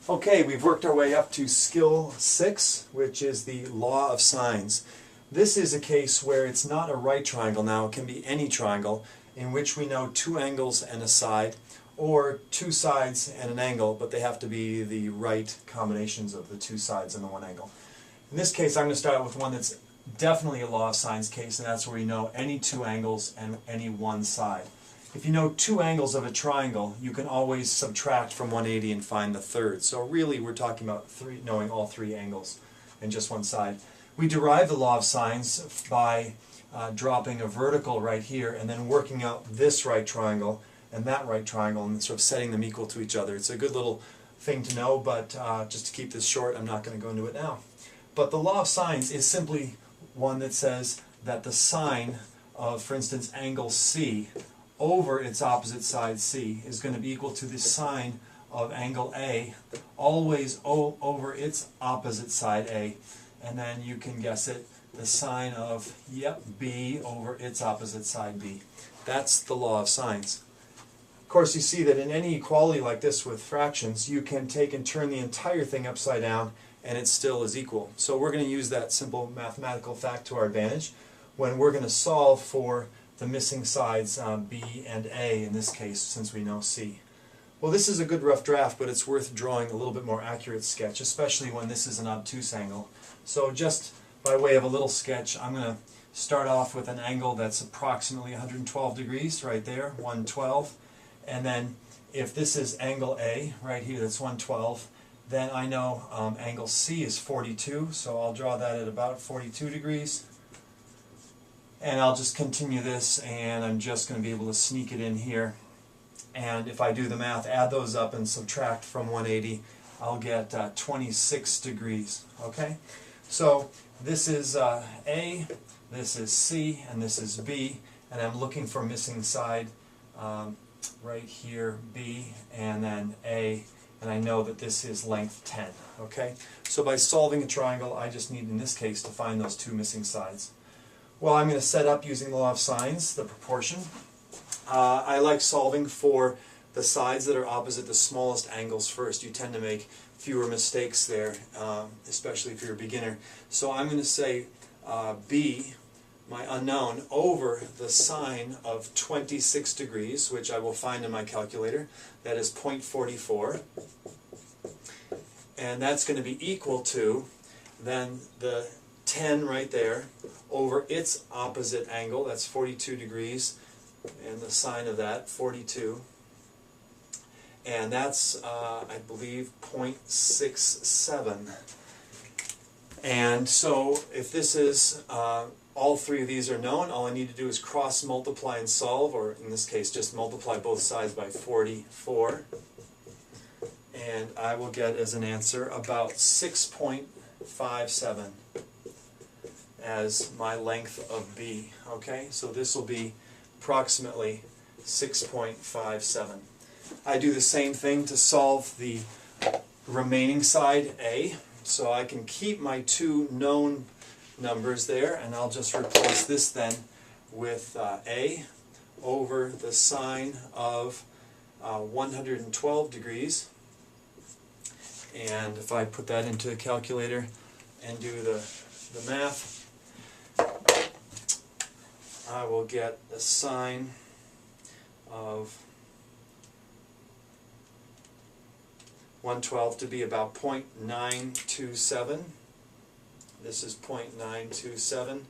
Okay, we've worked our way up to skill 6, which is the law of sines. This is a case where it's not a right triangle now, it can be any triangle, in which we know two angles and a side, or two sides and an angle, but they have to be the right combinations of the two sides and the one angle. In this case, I'm going to start out with one that's definitely a law of sines case, and that's where we know any two angles and any one side. If you know two angles of a triangle, you can always subtract from 180 and find the third. So really we're talking about knowing all three angles and just one side. We derive the law of sines by dropping a vertical right here and then working out this right triangle and that right triangle and sort of setting them equal to each other. It's a good little thing to know, but just to keep this short, I'm not going to go into it now. But the law of sines is simply one that says that the sine of, for instance, angle C over its opposite side C is going to be equal to the sine of angle A always over its opposite side A. And then you can guess it, the sine of, B over its opposite side B. That's the law of sines. Of course, you see that in any equality like this with fractions, you can take and turn the entire thing upside down and it still is equal. So we're going to use that simple mathematical fact to our advantage when we're going to solve for the missing sides B and A in this case, since we know C. Well, this is a good rough draft, but it's worth drawing a little bit more accurate sketch, especially when this is an obtuse angle. So just by way of a little sketch, I'm going to start off with an angle that's approximately 112 degrees right there, 112. And then if this is angle A right here, that's 112, then I know angle C is 42, so I'll draw that at about 42 degrees. And I'll just continue this, and I'm just going to be able to sneak it in here. And if I do the math, add those up and subtract from 180, I'll get 26 degrees. Okay? So this is A, this is C, and this is B. And I'm looking for missing side right here, B, and then A. And I know that this is length 10. Okay? So by solving a triangle, I just need, in this case, to find those two missing sides. Well, I'm going to set up using the law of sines, the proportion. I like solving for the sides that are opposite the smallest angles first. You tend to make fewer mistakes there, especially if you're a beginner. So I'm going to say B, my unknown, over the sine of 26 degrees, which I will find in my calculator. That is 0.44. And that's going to be equal to then the 10 right there over its opposite angle, that's 42 degrees, and the sine of that, 42. And that's, I believe, 0.67. And so if this is, all three of these are known, all I need to do is cross multiply and solve, or in this case just multiply both sides by 44. And I will get as an answer about 6.57. as my length of B. Okay, so this will be approximately 6.57. I do the same thing to solve the remaining side A, so I can keep my two known numbers there, and I'll just replace this then with A over the sine of 112 degrees. And if I put that into a calculator and do the math, I will get the sine of 112 to be about 0.927. This is 0.927.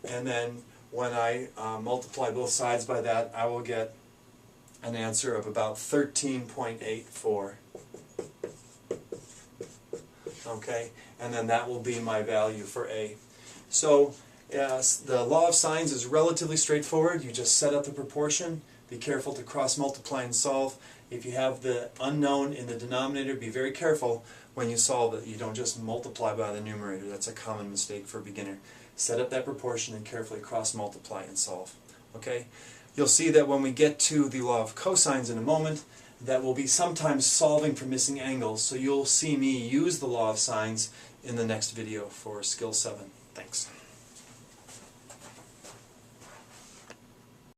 And then when I multiply both sides by that, I will get an answer of about 13.84. Okay, and then that will be my value for A. So yes, the law of sines is relatively straightforward. You just set up the proportion. Be careful to cross multiply and solve. If you have the unknown in the denominator, be very careful when you solve it. You don't just multiply by the numerator. That's a common mistake for a beginner. Set up that proportion and carefully cross multiply and solve. Okay? You'll see that when we get to the law of cosines in a moment, that we'll be sometimes solving for missing angles. So you'll see me use the law of sines in the next video for skill 7. Thanks.